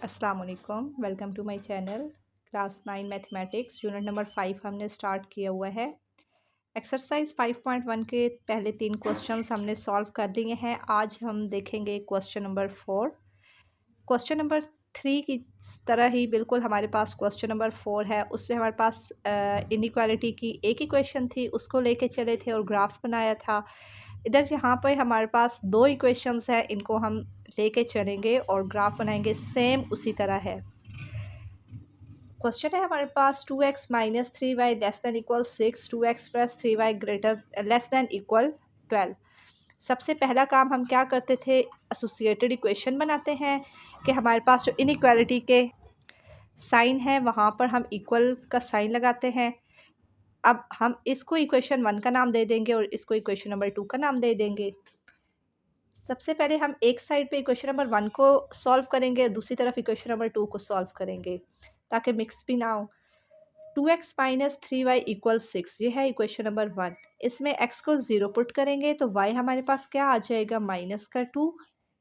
अस्सलाम वालेकुम, welcome to my channel. Class 9 mathematics unit number 5 हमने स्टार्ट किया हुआ है। एक्सरसाइज 5.1 के पहले 3 क्वेश्चंस हमने सॉल्व कर लिए हैं। आज हम देखेंगे क्वेश्चन नंबर 4। क्वेश्चन नंबर 3 की तरह ही बिल्कुल हमारे पास क्वेश्चन नंबर 4 है। उसमें हमारे पास इनइक्वालिटी की एक इक्वेशन थी, उसको लेके चले थे और ग्राफ बनाया था। इधर यहाँ पे हमारे पास 2 इक्वेशंस हैं, इनको हम लेके चलेंगे और ग्राफ बनाएंगे सेम उसी तरह है। क्वेश्चन है हमारे पास 2x minus 3y less than equal 6, 2x plus 3y greater less than equal 12। सबसे पहला काम हम क्या करते थे, एसोसिएटेड इक्वेशन बनाते हैं कि हमारे पास जो इनइक्वालिटी के साइन है वहाँ पर हम इक्वल का साइन लगाते हैं। अब हम इसको इक्वेशन 1 का नाम दे देंगे और इसको इक्वेशन नंबर 2 का नाम दे देंगे। सबसे पहले हम एक साइड पे इक्वेशन नंबर 1 को सॉल्व करेंगे, दूसरी तरफ इक्वेशन नंबर 2 को सॉल्व करेंगे ताकि मिक्स भी ना हो। 2x माइनस 3y इक्वल 6, ये है इक्वेशन नंबर 1। इसमें x को 0 पुट करेंगे तो y हमारे पास क्या आ जाएगा, माइनस का 2।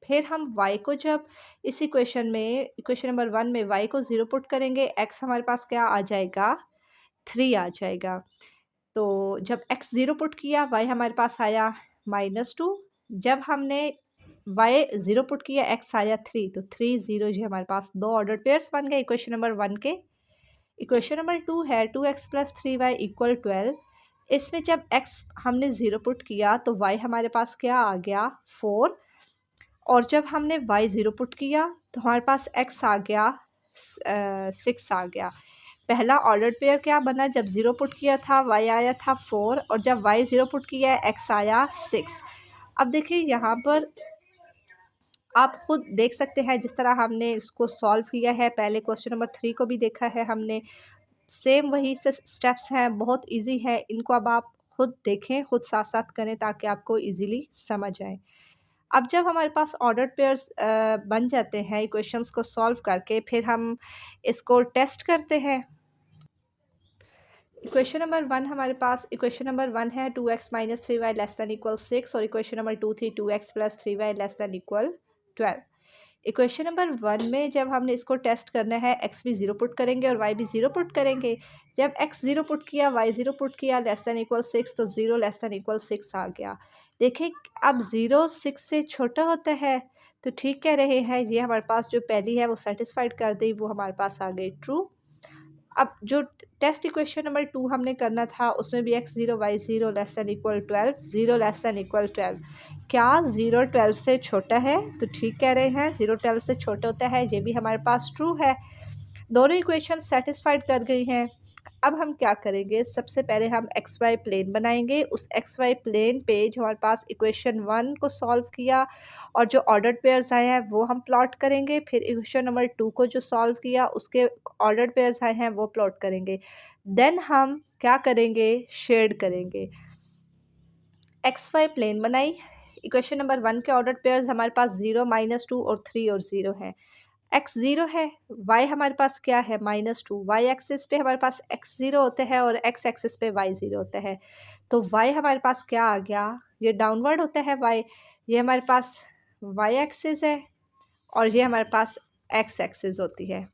फिर हम y को जब इस इक्वेशन में इक्वेशन नंबर 1 में y को 0 पुट करेंगे, x हमारे पास क्या आ जाएगा, 3 आ जाएगा। तो जब x 0 पुट किया, y हमारे पास आया -2। जब हमने y 0 पुट किया, x आया 3, तो 3 0 जो हमारे पास 2 ऑर्डर पेयर्स बन गए इक्वेशन नंबर 1 के। इक्वेशन नंबर 2 है 2x प्लस 3y इक्वल 12। इसमें जब x हमने 0 पुट किया तो y हमारे पास क्या आ गया, 4। और जब हमने y 0 पुट किया तो हमारे पास x आ गया 6 आ गया। पहला ऑर्डर पेयर क्या बना, जब 0 पुट किया था y आया था 4 और जब y 0 पुट किया x आया 6। अब देखिए यहाँ पर आप खुद देख सकते हैं जिस तरह हमने इसको सॉल्व किया है, पहले क्वेश्चन नंबर 3 को भी देखा है हमने, सेम वही से स्टेप्स हैं, बहुत इजी है। इनको अब आप खुद देखें, खुद साथ साथ करें ताकि आपको इजीली समझ आए। अब जब हमारे पास ऑर्डर पेयर्स बन जाते हैं इक्वेशंस को सॉल्व करके, फिर हम इसको टेस्ट करते हैं। इक्वेशन नंबर 1 हमारे पास इक्वेशन नंबर 1 है 2x minus 3y less than equal 6 और इक्वेशन नंबर 2 थी 2x plus 3y less than equal 12। Equation number 1 में जब हमने इसको टेस्ट करना है, x भी 0 पुट करेंगे और y भी 0 पुट करेंगे। जब x 0 पुट किया, y 0 पुट किया, लेस दैन इक्वल 6, तो 0 लेस दैन इक्वल 6 आ गया। देखिए अब 0 6 से छोटा होता है, तो ठीक कह रहे हैं, ये हमारे पास जो पहली है वो सेटिस्फाइड कर दी, वो हमारे पास आ गई ट्रू। अब जो टेस्ट इक्वेशन नंबर 2 हमने करना था, उसमें भी x 0 y 0 less than equal 12, 0 less than equal 12। क्या 0 12 से छोटा है, तो ठीक कह रहे हैं 0 12 से छोटा होता है, ये भी हमारे पास ट्रू है। दोनों इक्वेशन सेटिस्फाइड कर गई हैं। अब हम क्या करेंगे, सबसे पहले हम एक्स वाई प्लेन बनाएंगे। उस एक्स वाई प्लेन पे जो हमारे पास इक्वेशन 1 को सॉल्व किया और जो ऑर्डर्ड पेयर्स आए हैं वो हम प्लॉट करेंगे। फिर इक्वेशन नंबर 2 को जो सॉल्व किया उसके ऑर्डर्ड पेयर्स आए हैं वो प्लॉट करेंगे। देन हम क्या करेंगे, शेड करेंगे। एक्स वाई प्लेन बनाई, इक्वेशन नंबर 1 के ऑर्डर्ड पेयर्स हमारे पास 0 -2 और 3 और 0 है। x 0 है, y हमारे पास क्या है, -2। y एक्सिस पे हमारे पास x 0 होता है और x एक्सिस पे y 0 होता है। तो y हमारे पास क्या आ गया, ये डाउनवर्ड होता है y, ये हमारे पास y एक्सिस है और ये हमारे पास x एक्सिस होती है।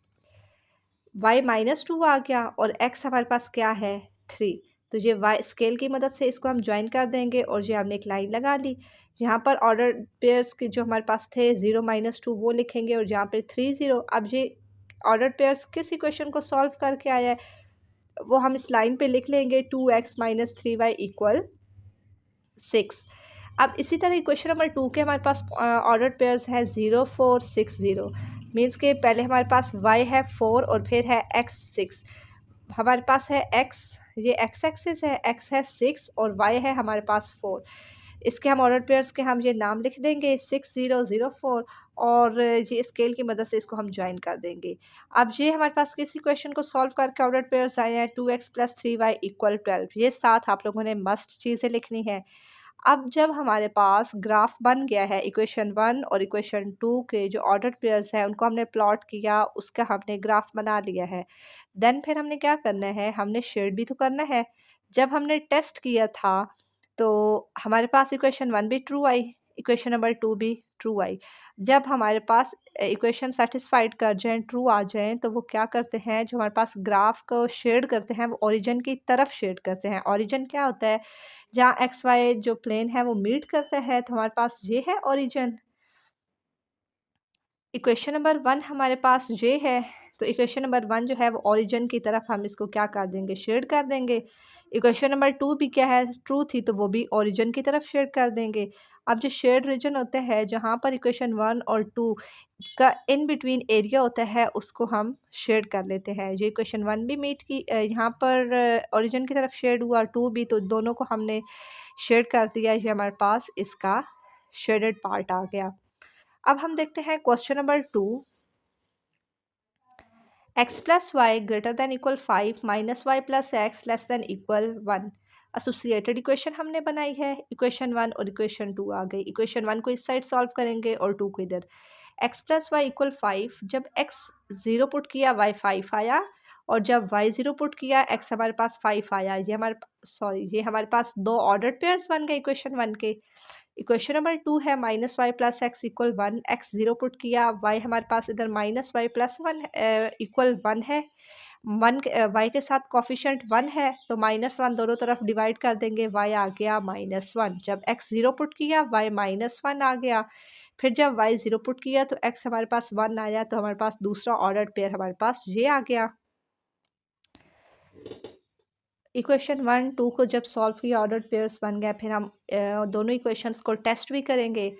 y -2 आ गया और x हमारे पास क्या है, 3। तो ये y स्केल की मदद से इसको हम ज्वाइन कर देंगे और ये हमने एक लाइन लगा ली। यहाँ पर ऑर्डर पेयर्स के जो हमारे पास थे 0 -2 वो लिखेंगे और यहाँ पे 3 0। अब ये ऑर्डर पेयर्स किस इक्वेशन को सॉल्व करके आया है वो हम इस लाइन पे लिख लेंगे, 2x माइनस 3y इक्वल 6। अब इसी तरह इक्वेशन नंबर 2 के हमारे पास ऑर्डर पेयर्स है 0 4 6 0। मीन्स के पहले हमारे पास y है 4 और फिर है x 6। हमारे पास है x, ये x एक्सिस है, x है 6 और y है हमारे पास 4। इसके हम ऑर्डर पेयर्स के हम ये नाम लिख देंगे 6 0 0 4 और ये स्केल की मदद से इसको हम ज्वाइन कर देंगे। अब ये हमारे पास किसी क्वेश्चन को सॉल्व करके ऑर्डर पेयर्स आए हैं 2x प्लस 3y इक्वल 12। ये साथ आप लोगों ने मस्ट चीज़ें लिखनी है। अब जब हमारे पास ग्राफ बन गया है इक्वेशन 1 और इक्वेशन 2 के जो ऑर्डर पेयर्स हैं उनको हमने प्लॉट किया, उसका हमने ग्राफ बना लिया है। देन फिर हमने क्या करना है, हमने शेड भी तो करना है। जब हमने टेस्ट किया था तो हमारे पास इक्वेशन 1 भी ट्रू आई, इक्वेशन नंबर 2 भी ट्रू आई। जब हमारे पास इक्वेशन सेटिस्फाइड कर जाएँ, ट्रू आ जाएँ, तो वो क्या करते हैं, जो हमारे पास ग्राफ को शेड करते हैं वो ओरिजिन की तरफ शेड करते हैं। ओरिजिन क्या होता है, जहाँ एक्स वाई जो प्लेन है वो मीट करता है, तो हमारे पास ये है ओरिजिन। इक्वेशन नंबर 1 हमारे पास ये है, तो इक्वेशन नंबर 1 जो है वो ओरिजिन की तरफ हम इसको क्या कर देंगे, शेड कर देंगे। इक्वेशन नंबर 2 भी क्या है, ट्रू थी, तो वो भी ओरिजिन की तरफ शेड कर देंगे। अब जो शेड रीजन होता है, जहाँ पर इक्वेशन 1 और 2 का इन बिटवीन एरिया होता है, उसको हम शेड कर लेते हैं। ये इक्वेशन 1 भी मीट की यहाँ पर ओरिजिन की तरफ शेड हुआ, 2 भी, तो दोनों को हमने शेड कर दिया। ये हमारे पास इसका शेडेड पार्ट आ गया। अब हम देखते हैं question number 2। X plus y greater than equal 5 minus y plus x less than equal 1। Associated equation हमने बनाई है। इक्वेशन 1 और इक्वेशन 2 आ गई। इक्वेशन 1 को इस साइड सॉल्व करेंगे और 2 को इधर। एक्स प्लस वाई इक्वल 5, जब एक्स 0 पुट किया वाई 5 आया, और जब वाई 0 पुट किया एक्स हमारे पास 5 आया। ये हमारे पास दो ऑर्डर्ड पेयर्स बन गए इक्वेशन 1 के। इक्वेशन नंबर 2 है minus y plus x equal 1। X 0 put किया, वाई हमारे पास इधर माइनस वाई प्लस 1 इक्वल 1 है। वाई के साथ कॉफिशेंट 1 है, तो -1 दोनों तरफ डिवाइड कर देंगे, वाई आ गया -1। जब एक्स 0 पुट किया, वाई -1 आ गया। फिर जब वाई 0 पुट किया तो एक्स हमारे पास 1 आया, तो हमारे पास दूसरा ऑर्डर्ड पेयर हमारे पास ये आ गया। इक्वेशन 1 2 को जब सॉल्व किया, ऑर्डर्ड पेयर्स बन गया। फिर हम दोनों इक्वेशंस को टेस्ट भी करेंगे।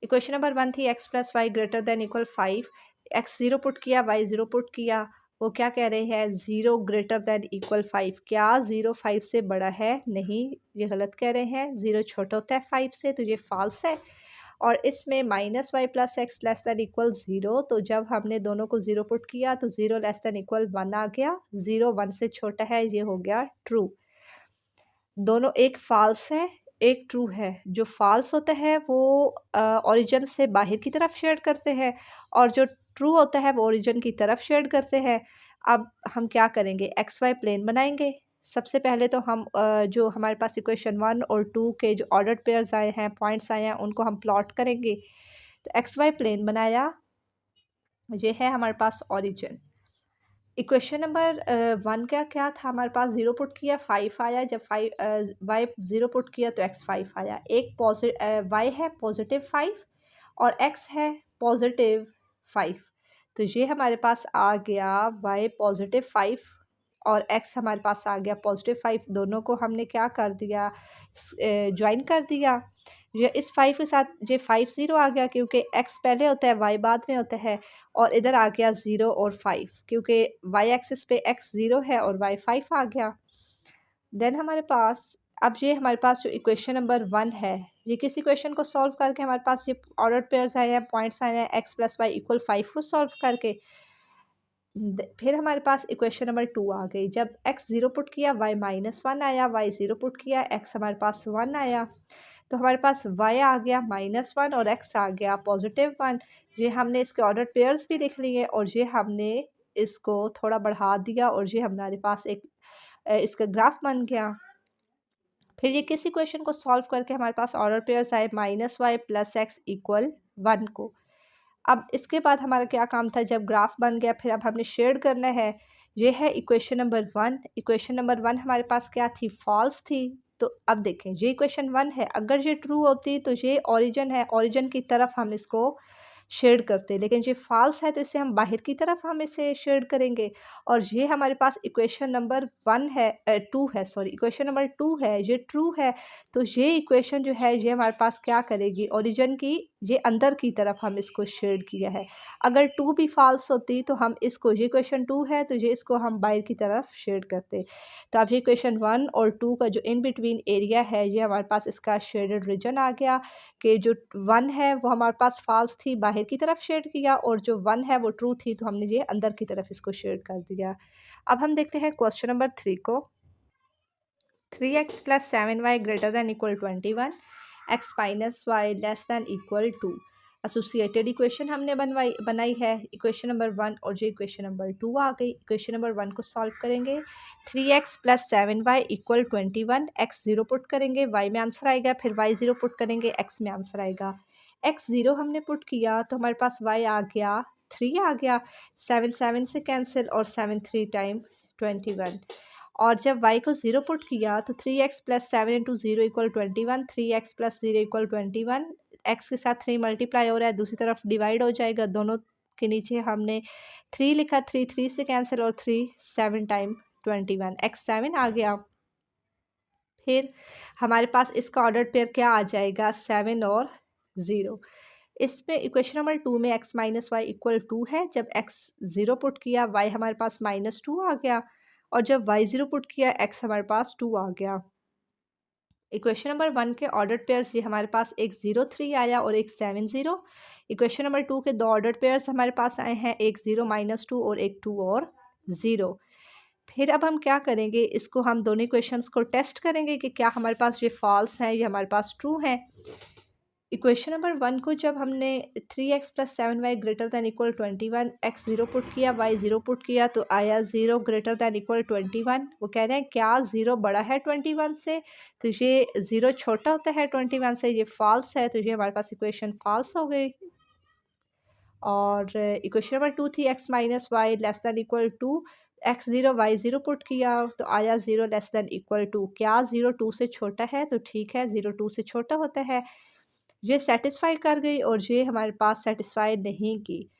इक्वेशन नंबर 1 थी x plus y greater than equal 5। X 0 put किया, वाई 0 पुट किया। वो क्या कह रहे हैं, 0 ग्रेटर देन इक्वल 5। क्या 0 5 से बड़ा है? नहीं, ये गलत कह रहे हैं। 0 छोटा होता है 5 से, तो ये फॉल्स है। और इसमें minus y plus x less than equal 0, तो जब हमने दोनों को 0 पुट किया तो 0 लेस दैन इक्वल 1 आ गया। 0 1 से छोटा है, ये हो गया ट्रू। दोनों, एक फॉल्स है एक ट्रू है। जो फॉल्स होता है वो ओरिजिन से बाहर की तरफ शेड करते हैं, और जो ट्रू होता है वो ओरिजिन की तरफ शेड करते हैं। अब हम क्या करेंगे, एक्स वाई प्लेन बनाएंगे। सबसे पहले तो हम जो हमारे पास इक्वेशन 1 और 2 के जो ऑर्डर्ड पेयर्स आए हैं, पॉइंट्स आए हैं, उनको हम प्लॉट करेंगे। तो एक्स वाई प्लेन बनाया, ये है हमारे पास ओरिजिन। इक्वेशन नंबर 1 का क्या था, हमारे पास 0 पुट किया 5 आया। जब वाई 0 पुट किया तो एक्स 5 आया। एक वाई है +5 और एक्स है +5, तो ये हमारे पास आ गया वाई +5 और एक्स हमारे पास आ गया +5। दोनों को हमने क्या कर दिया, ज्वाइन कर दिया। ये इस 5 के साथ ये 5 0 आ गया, क्योंकि एक्स पहले होता है वाई बाद में होता है। और इधर आ गया 0 और 5, क्योंकि वाई एक्सिस पे एक्स 0 है और वाई 5 आ गया। देन हमारे पास, अब ये हमारे पास जो इक्वेशन नंबर 1 है, ये किस इक्वेशन को सॉल्व करके हमारे पास ये ऑर्डर पेयर्स आए हैं, पॉइंट्स आए हैं, एक्स प्लस वाई इक्वल 5 को सॉल्व करके। फिर हमारे पास इक्वेशन नंबर 2 आ गई। जब एक्स 0 पुट किया, वाई -1 आया। वाई 0 पुट किया, एक्स हमारे पास 1 आया। तो हमारे पास y आ गया -1 और x आ गया +1। ये हमने इसके ऑर्डर पेयर्स भी लिख लिए, और ये हमने इसको थोड़ा बढ़ा दिया, और ये हमारे पास एक इसका ग्राफ बन गया। फिर ये किस इक्वेशन को सॉल्व करके हमारे पास ऑर्डर पेयर्स आए, -y प्लस एक्स इक्वल 1 को। अब इसके बाद हमारा क्या काम था, जब ग्राफ बन गया फिर अब हमने शेड करना है। ये है इक्वेशन नंबर 1। इक्वेशन नंबर 1 हमारे पास क्या थी, फॉल्स थी। तो अब देखें, ये इक्वेशन 1 है, अगर ये ट्रू होती तो ये ओरिजिन है, ओरिजिन की तरफ हम इसको शेड करते, लेकिन ये फॉल्स है तो इसे हम बाहर की तरफ हम इसे शेड करेंगे। और ये हमारे पास इक्वेशन नंबर 1 है, 2 है, सॉरी, इक्वेशन नंबर 2 है, ये ट्रू है। तो ये इक्वेशन जो है ये हमारे पास क्या करेगी, ओरिजिन की ये अंदर की तरफ हम इसको शेड किया है। अगर 2 भी फॉल्स होती तो हम इसको, ये इक्वेशन 2 है तो ये इसको हम बाहर की तरफ शेड करते। तो अब ये इक्वेशन 1 और 2 का जो इन बिटवीन एरिया है, ये हमारे पास इसका शेडेड रीजन आ गया। कि जो 1 है वो हमारे पास फॉल्स थी, बाहर की तरफ शेड किया, और जो 1 है वो ट्रू थी, तो हमने ये अंदर की तरफ इसको शेड कर दिया। अब हम देखते हैं क्वेश्चन नंबर 3 को। 3x plus 7y greater than equal 21, x minus y less than equal 2। Associated equation हमने बनाई है। इक्वेशन नंबर 1 और जो इक्वेशन नंबर 2 आ गई। इक्वेशन नंबर 1 को सॉल्व करेंगे। 3x plus 7y equal 21। x 0 put करेंगे, y में आंसर आएगा। फिर y 0 पुट करेंगे, x में आंसर आएगा। एक्स 0 हमने पुट किया तो हमारे पास वाई आ गया 3 आ गया, 7 7 से कैंसिल और 7 3 टाइम 21। और जब y को 0 पुट किया तो 3x plus 7 into 0 equal 21, 3x plus 0 equal 21, x के साथ 3 मल्टीप्लाई हो रहा है, दूसरी तरफ डिवाइड हो जाएगा, दोनों के नीचे हमने 3 लिखा, 3 3 से कैंसिल और 3 7 टाइम 21, x 7 आ गया। फिर हमारे पास इसका ऑर्डर पेयर क्या आ जाएगा, 7 और 0। इसमें इक्वेशन नंबर 2 में x माइनस वाई इक्वल 2 है। जब x 0 पुट किया y हमारे पास -2 आ गया, और जब y 0 पुट किया x हमारे पास 2 आ गया। इक्वेशन नंबर 1 के ऑर्डर पेयर्स ये हमारे पास एक 0 3 आया और एक 7 0। इक्वेशन नंबर 2 के दो ऑर्डर पेयर्स हमारे पास आए हैं, एक 0 -2 और एक 2 और 0। फिर अब हम क्या करेंगे, इसको हम दोनों इक्वेशंस को टेस्ट करेंगे कि क्या हमारे पास ये फॉल्स है, ये हमारे पास ट्रू है। इक्वेशन नंबर 1 को जब हमने 3x plus 7y greater than equal 21, x 0 put किया, y 0 पुट किया तो आया 0 ग्रेटर दैन इक्वल 21। वो कह रहे हैं क्या 0 बड़ा है 21 से, तो ये 0 छोटा होता है 21 से, ये फॉल्स है, तो ये हमारे पास इक्वेशन फॉल्स हो गई। और इक्वेशन नंबर 2 थी x minus y less than equal 2, x 0 y 0 put किया तो आया 0 लेस दैन इक्वल 2। क्या 0 2 से छोटा है, तो ठीक है 0 2 से छोटा होता है। ये सेटिस्फाई कर गई और ये हमारे पास सेटिस्फाई नहीं की।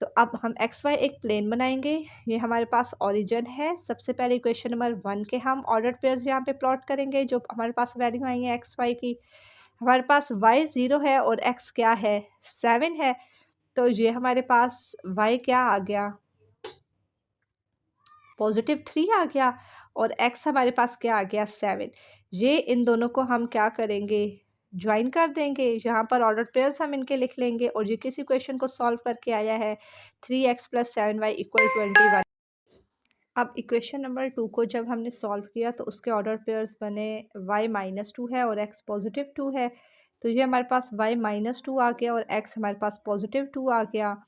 तो अब हम एक्स वाई एक प्लेन बनाएंगे। ये हमारे पास ओरिजिन है। सबसे पहले इक्वेशन नंबर 1 के हम ऑर्डर पेयर्स यहाँ पे प्लॉट करेंगे, जो हमारे पास वैल्यू आई है एक्स वाई की। हमारे पास वाई 0 है और एक्स क्या है 7 है, तो ये हमारे पास वाई क्या आ गया, +3 आ गया, और x हमारे पास क्या आ गया 7। ये इन दोनों को हम क्या करेंगे, ज्वाइन कर देंगे। यहाँ पर ऑर्डर पेयर्स हम इनके लिख लेंगे, और ये किसी क्वेश्चन को सॉल्व करके आया है 3x प्लस 7y इक्वल 21। अब इक्वेशन नंबर 2 को जब हमने सॉल्व किया तो उसके ऑर्डर पेयर्स बने y-2 है और x +2 है, तो ये हमारे पास y-2 आ गया और x हमारे पास +2 आ गया।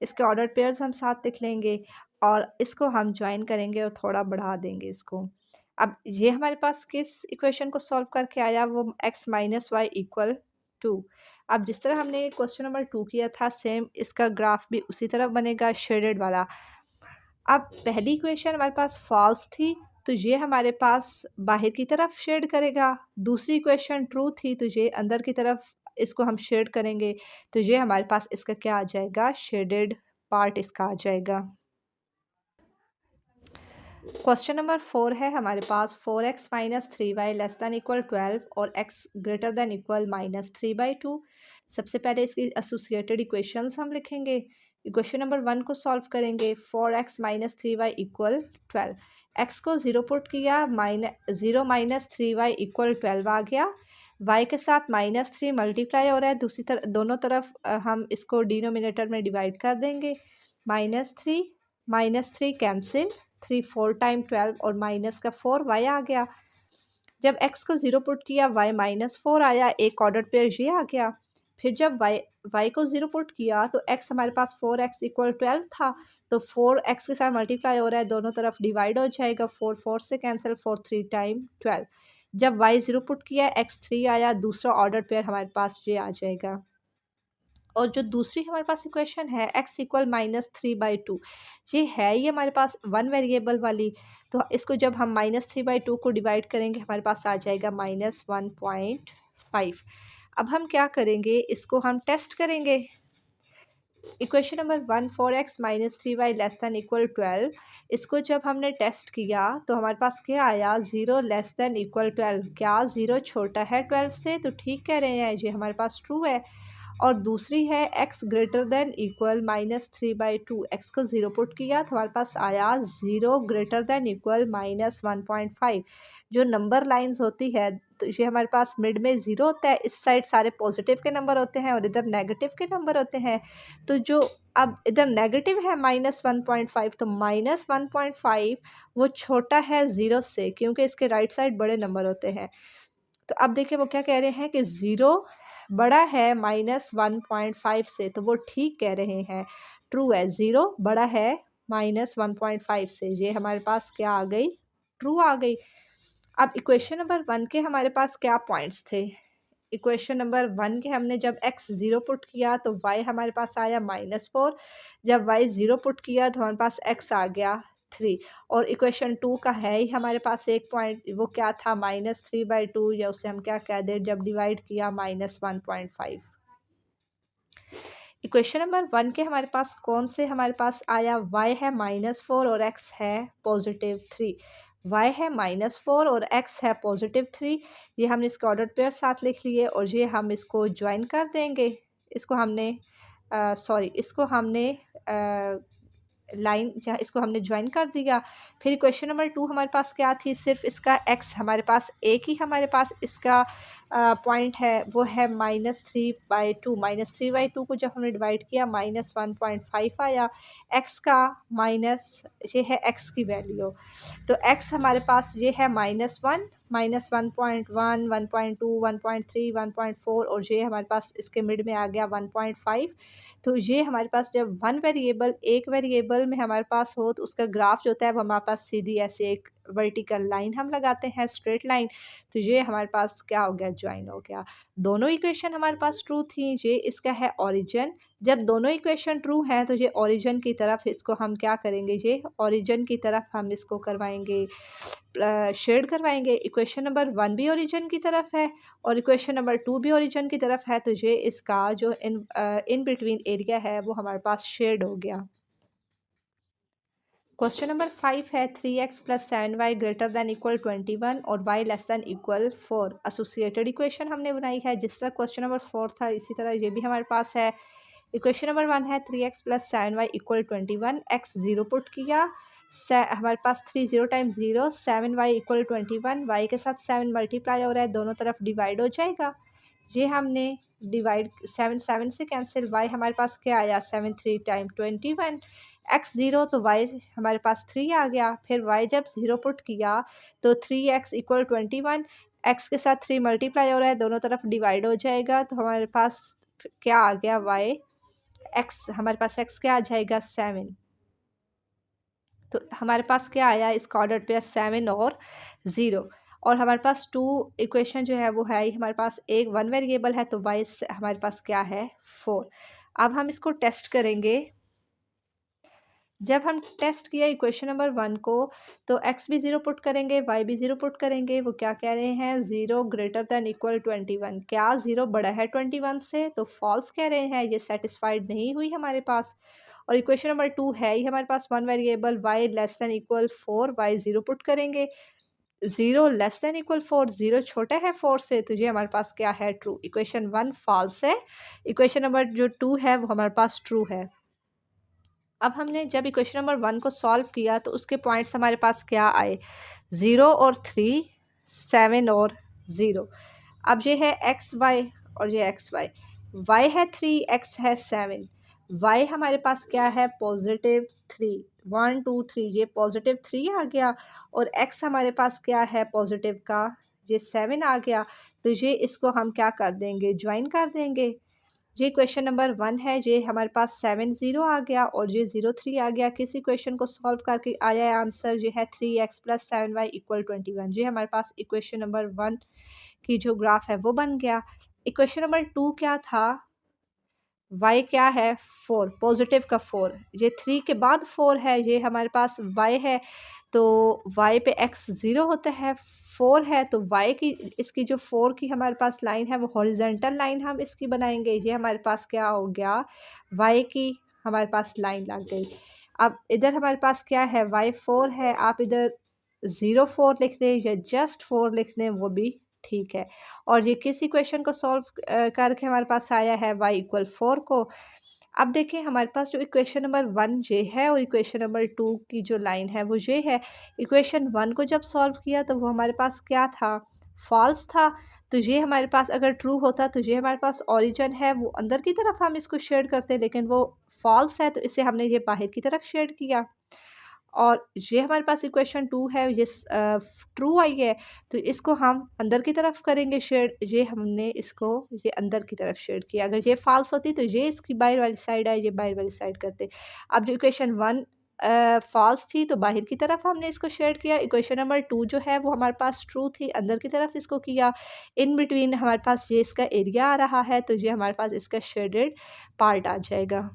इसके ऑर्डर पेयर्स हम साथ लिख लेंगे और इसको हम ज्वाइन करेंगे और थोड़ा बढ़ा देंगे इसको। अब ये हमारे पास किस इक्वेशन को सॉल्व करके आया, वो x माइनस वाई इक्वल 2। अब जिस तरह हमने क्वेश्चन नंबर 2 किया था, सेम इसका ग्राफ भी उसी तरह बनेगा, शेडेड वाला। अब पहली इक्वेशन हमारे पास फॉल्स थी, तो ये हमारे पास बाहर की तरफ शेड करेगा। दूसरी इक्वेशन ट्रू थी, तो ये अंदर की तरफ इसको हम शेड करेंगे, तो ये हमारे पास इसका क्या आ जाएगा, शेडेड पार्ट इसका आ जाएगा। क्वेश्चन नंबर 4 है हमारे पास, 4x minus 3y less than equal 12 और x ग्रेटर दैन इक्वल -3/2। सबसे पहले इसकी एसोसिएटेड इक्वेशंस हम लिखेंगे। इक्वेशन नंबर 1 को सॉल्व करेंगे, 4x minus 3y equal 12। x को 0 पुट किया, 0 माइनस 3y इक्वल 12 आ गया। y के साथ -3 मल्टीप्लाई हो रहा है, दूसरी तरफ दोनों तरफ हम इसको डिनोमिनेटर में डिवाइड कर देंगे। -3 कैंसिल, 3 4 टाइम 12 और माइनस का 4 y आ गया। जब x को 0 पुट किया y-4 आया, एक ऑर्डर पेयर ये आ गया। फिर जब y को 0 पुट किया तो x हमारे पास 4x इक्वल 12 था, तो 4x के साथ मल्टीप्लाई हो रहा है, दोनों तरफ डिवाइड हो जाएगा, 4 4 से कैंसिल, 4 3 टाइम 12। जब y 0 पुट किया x 3 आया, दूसरा ऑर्डर पेयर हमारे पास ये आ जाएगा। और जो दूसरी हमारे पास इक्वेशन है x इक्वल -3/2, ये है ये हमारे पास 1 वेरिएबल वाली, तो इसको जब हम -3/2 को डिवाइड करेंगे हमारे पास आ जाएगा -1.5। अब हम क्या करेंगे, इसको हम टेस्ट करेंगे। Equation number 1, 4x minus 3y less than equal 12, इसको जब हमने टेस्ट किया तो हमारे पास क्या आया, 0 लेस दैन इक्वल 12। क्या 0 छोटा है 12 से, तो ठीक कह रहे हैं, ये हमारे पास ट्रू है। और दूसरी है x greater than equal -3/2, x को 0 पुट किया तो हमारे पास आया 0 ग्रेटर देन इक्वल -1.5। जो नंबर लाइंस होती है, तो ये हमारे पास मिड में 0 होता है, इस साइड सारे पॉजिटिव के नंबर होते हैं और इधर नेगेटिव के नंबर होते हैं। तो जो अब इधर नेगेटिव है -1.5, तो -1.5 वो छोटा है 0 से, क्योंकि इसके राइट साइड बड़े नंबर होते हैं। तो अब देखिए वो क्या कह रहे हैं कि 0 बड़ा है -1.5 से, तो वो ठीक कह रहे हैं, ट्रू है, 0 बड़ा है -1.5 से, ये हमारे पास क्या आ गई, ट्रू आ गई। अब इक्वेशन नंबर 1 के हमारे पास क्या पॉइंट्स थे, इक्वेशन नंबर 1 के हमने जब x 0 पुट किया तो y हमारे पास आया -4, जब y 0 पुट किया तो हमारे पास x आ गया 3। और इक्वेशन 2 का है ही हमारे पास एक पॉइंट, वो क्या था -3/2, या उसे हम क्या कह दें जब डिवाइड किया -1.5। इक्वेशन नंबर 1 के हमारे पास कौन से हमारे पास आया, y है -4 और x है +3। y है -4 और x है +3। ये हमने इसके ऑर्डर पेयर साथ लिख लिए और ये हम इसको ज्वाइन कर देंगे। इसको हमने इसको हमने लाइन जहाँ इसको हमने ज्वाइन कर दिया। फिर क्वेश्चन नंबर 2 हमारे पास क्या थी, सिर्फ इसका x हमारे पास एक ही हमारे पास इसका पॉइंट है, वो है -3/2। -3/2 को जब हमने डिवाइड किया -1.5 आया। x का माइनस ये है x की वैल्यू, तो x हमारे पास ये है -1, -1.1, 1.2, 1.3, 1.4 और ये हमारे पास इसके मिड में आ गया 1.5। तो ये हमारे पास जब एक वेरिएबल में हमारे पास हो तो उसका ग्राफ जो होता है वो हमारे पास सीधी ऐसे एक वर्टिकल लाइन हम लगाते हैं, स्ट्रेट लाइन। तो ये हमारे पास क्या हो गया, ज्वाइन हो गया। दोनों इक्वेशन हमारे पास ट्रू थी। ये इसका है ओरिजिन। जब दोनों इक्वेशन ट्रू हैं तो ये ओरिजिन की तरफ इसको हम क्या करेंगे, ये ओरिजिन की तरफ हम इसको करवाएंगे, शेड करवाएंगे। इक्वेशन नंबर 1 भी ओरिजिन की तरफ है और इक्वेशन नंबर 2 भी ओरिजिन की तरफ है, तो ये इसका जो इन बिटवीन एरिया है वो हमारे पास शेड हो गया। क्वेश्चन नंबर 5 है 3x + 7y greater than equal 21 और y less than equal 4। Associated equation हमने बनाई है। जिस तरह क्वेश्चन नंबर 4 था इसी तरह ये भी हमारे पास है। इक्वेशन नंबर 1 है 3x + 7y equal 21। x 0 put किया, हमारे पास 3 0 टाइम्स 0, 7y इक्वल 21। y के साथ 7 मल्टीप्लाई हो रहा है, दोनों तरफ डिवाइड हो जाएगा। ये हमने डिवाइड 7 7 से कैंसिल, y हमारे पास क्या आया 7 3 टाइम 21। x 0 तो y हमारे पास 3 आ गया। फिर y जब 0 पुट किया तो 3x इक्वल 21, x के साथ 3 मल्टीप्लाई हो रहा है, दोनों तरफ डिवाइड हो जाएगा। तो हमारे पास क्या आ गया, y x हमारे पास x क्या आ जाएगा 7। तो हमारे पास क्या आया, इसका ऑर्डर पेयर 7 और 0। और हमारे पास 2 इक्वेशन जो है वो है ही हमारे पास, एक 1 वेरिएबल है तो y हमारे पास क्या है 4। अब हम इसको टेस्ट करेंगे। जब हम टेस्ट किया इक्वेशन नंबर 1 को तो x भी 0 पुट करेंगे, y भी 0 पुट करेंगे। वो क्या कह रहे हैं, 0 ग्रेटर दैन इक्वल 21। क्या 0 बड़ा है 21 से, तो फॉल्स कह रहे हैं, ये सेटिस्फाइड नहीं हुई हमारे पास। और इक्वेशन नंबर 2 है ही हमारे पास 1 variable, y less than equal 4, y 0 put करेंगे। 0 लेस दैन इक्वल 4, 0 छोटा है 4 से, तो ये हमारे पास क्या है, ट्रू। इक्वेशन 1 फॉल्स है, इक्वेशन नंबर जो 2 है वो हमारे पास ट्रू है। अब हमने जब इक्वेशन नंबर 1 को सॉल्व किया तो उसके पॉइंट्स हमारे पास क्या आए, 0 और 3, 7 और 0। अब ये है एक्स वाई और ये एक्स वाई, वाई है 3, एक्स है 7। वाई हमारे पास क्या है, +3, 1 2 3, ये +3 आ गया। और एक्स हमारे पास क्या है पॉजिटिव का, ये 7 आ गया। तो ये इसको हम क्या कर देंगे, ज्वाइन कर देंगे। ये क्वेश्चन नंबर 1 है, ये हमारे पास 7 0 आ गया और ये 0 3 आ गया। किसी क्वेश्चन को सॉल्व करके आया है आंसर, ये है 3x + 7y इक्वल 21। ये हमारे पास इक्वेशन नंबर 1 की जो ग्राफ है वो बन गया। इक्वेशन नंबर 2 क्या था, y क्या है 4, पॉजिटिव का 4, ये 3 के बाद 4 है, ये हमारे पास y है। तो y पे x 0 होता है, 4 है तो y की, इसकी जो 4 की हमारे पास लाइन है वो हॉरिजेंटल लाइन हम इसकी बनाएंगे। ये हमारे पास क्या हो गया, y की हमारे पास लाइन लग गई। अब इधर हमारे पास क्या है, y 4 है, आप इधर 0 4 लिख दें या जस्ट 4 लिख दें वो भी ठीक है। और ये किस इक्वेशन को सॉल्व करके हमारे पास आया है, y इक्वल 4 को। अब देखिए हमारे पास जो इक्वेशन नंबर 1 ये है और इक्वेशन नंबर 2 की जो लाइन है वो ये है। इक्वेशन 1 को जब सॉल्व किया तो वो हमारे पास क्या था, फॉल्स था। तो ये हमारे पास अगर ट्रू होता तो ये हमारे पास ओरिजिन है, वो अंदर की तरफ हम इसको शेड करते, लेकिन वो फॉल्स है तो इसे हमने ये बाहर की तरफ शेड किया। और ये हमारे पास इक्वेशन 2 है, ये ट्रू आई है तो इसको हम अंदर की तरफ करेंगे शेड। ये हमने इसको ये अंदर की तरफ शेड किया। अगर ये फॉल्स होती तो ये इसकी बाहर वाली साइड है, ये बाहर वाली साइड करते। अब जो इक्वेशन 1 फॉल्स थी तो बाहर की तरफ हमने इसको शेड किया। इक्वेशन नंबर 2 जो है वो हमारे पास ट्रू थी, अंदर की तरफ इसको किया। इन बिटवीन हमारे पास ये इसका एरिया आ रहा है तो ये हमारे पास इसका शेडेड पार्ट आ जाएगा।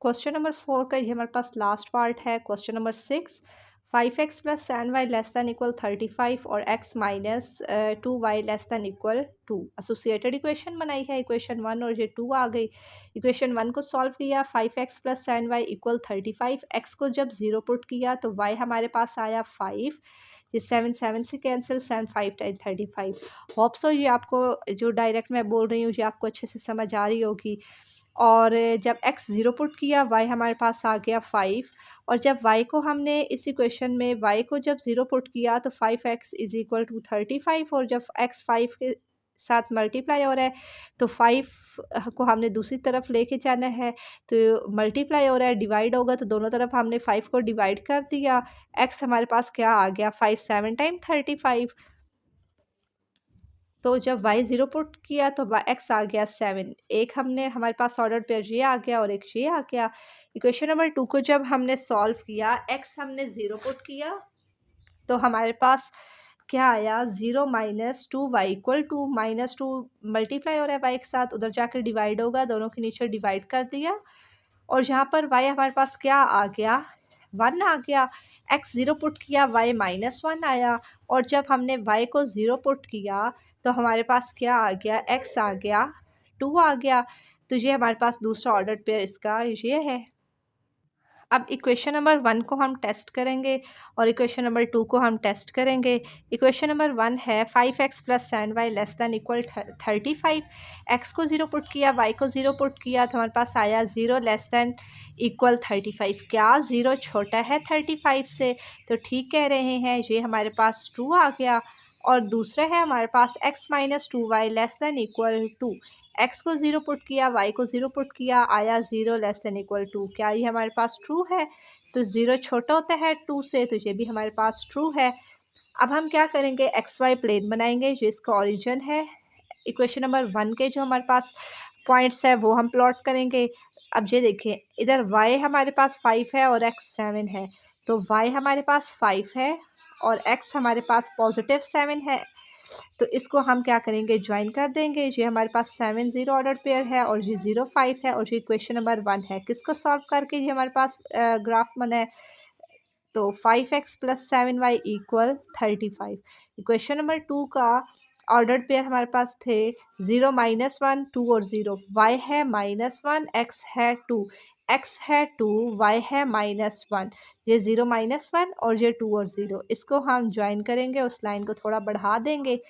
क्वेश्चन नंबर 4 का ये हमारे पास लास्ट पार्ट है। Question number 6, 5x plus 7y less than equal 35 और x minus 2y less than equal 2। Associated equation बनाई है, इक्वेशन 1 और ये 2 आ गई। इक्वेशन 1 को सॉल्व किया, 5x plus 7y equal 35। x को जब 0 पुट किया तो y हमारे पास आया 5। ये 7 7 से कैंसिल, 7 5 टाइम 35। होप सो ये आपको जो डायरेक्ट मैं बोल रही हूँ ये आपको अच्छे से समझ आ रही होगी। और जब x 0 पुट किया y हमारे पास आ गया 5। और जब y को हमने इस इक्वेशन में y को जब 0 पुट किया तो 5x इज़ इक्वल टू 35। और जब x 5 के साथ मल्टीप्लाई हो रहा है तो 5 को हमने दूसरी तरफ लेके जाना है, तो मल्टीप्लाई हो रहा है, डिवाइड होगा तो दोनों तरफ हमने 5 को डिवाइड कर दिया। x हमारे पास क्या आ गया, 5 7 टाइम 35। तो जब y 0 पुट किया तो x आ गया 7। एक हमने हमारे पास ऑर्डर पेयर ये आ गया और एक ये आ गया। इक्वेशन नंबर 2 को जब हमने सॉल्व किया, x हमने 0 पुट किया तो हमारे पास क्या आया, 0 minus 2y equal to -2 multiply हो रहा है y के साथ, उधर जाकर डिवाइड होगा, दोनों के नीचे डिवाइड कर दिया। और यहाँ पर y हमारे पास क्या आ गया, 1 आ गया। x 0 पुट किया, y -1 आया। और जब हमने y को 0 पुट किया तो हमारे पास क्या आ गया, x आ गया 2 आ गया। तो ये हमारे पास दूसरा ऑर्डर पेयर इसका ये है। अब इक्वेशन नंबर 1 को हम टेस्ट करेंगे और इक्वेशन नंबर 2 को हम टेस्ट करेंगे। इक्वेशन नंबर 1 है 5x plus 7y less than equal 35। x को 0 पुट किया, y को 0 पुट किया तो हमारे पास आया 0 लेस दैन इक्वल 35। क्या 0 छोटा है 35 से? तो ठीक कह रहे हैं, ये हमारे पास 2 आ गया। और दूसरा है हमारे पास x minus 2y less than equal 2। x को 0 पुट किया, y को 0 पुट किया, आया 0 लेस दैन इक्वल 2। क्या ये हमारे पास ट्रू है? तो 0 छोटा होता है 2 से, तो ये भी हमारे पास ट्रू है। अब हम क्या करेंगे, एक्स वाई प्लेन बनाएंगे जो इसका ओरिजिन है। इक्वेशन नंबर 1 के जो हमारे पास पॉइंट्स है वो हम प्लॉट करेंगे। अब ये देखें, इधर y हमारे पास 5 है और x 7 है, तो y हमारे पास 5 है और x हमारे पास पॉजिटिव 7 है। तो इसको हम क्या करेंगे, ज्वाइन कर देंगे। ये हमारे पास 7 0 ऑर्डर पेयर है और ये 0 5 है और ये इक्वेशन नंबर 1 है। किसको सॉल्व करके ये हमारे पास ग्राफ बना है, तो 5x plus 7y equal 35। Equation number 2 का ऑर्डर पेयर हमारे पास थे 0 -1 2 और 0। y है -1, x है 2, x है 2, y है -1। ये 0 -1 और ये 2 और 0, इसको हम ज्वाइन करेंगे, उस लाइन को थोड़ा बढ़ा देंगे।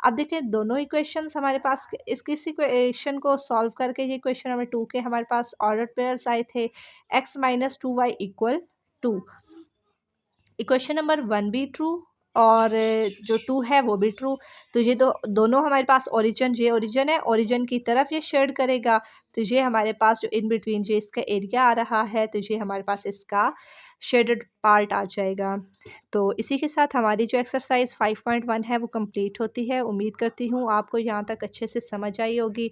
अब देखिए दोनों इक्वेशंस हमारे पास, इस इक्वेशन को सॉल्व करके ये इक्वेशन नंबर 2 के हमारे पास ऑर्डर पेयर्स आए थे x minus 2y equal 2। Equation number 1 भी ट्रू और जो 2 है वो भी ट्रू। तो ये दोनों हमारे पास ओरिजिन, ये ओरिजिन है, ओरिजिन की तरफ ये शेड करेगा। तो ये हमारे पास जो इन बिटवीन ये इसका एरिया आ रहा है, तो ये हमारे पास इसका शेडेड पार्ट आ जाएगा। तो इसी के साथ हमारी जो एक्सरसाइज 5.1 है वो कंप्लीट होती है। उम्मीद करती हूँ आपको यहाँ तक अच्छे से समझ आई होगी।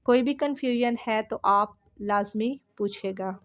कोई भी कन्फ्यूजन है तो आप लाजमी पूछिएगा।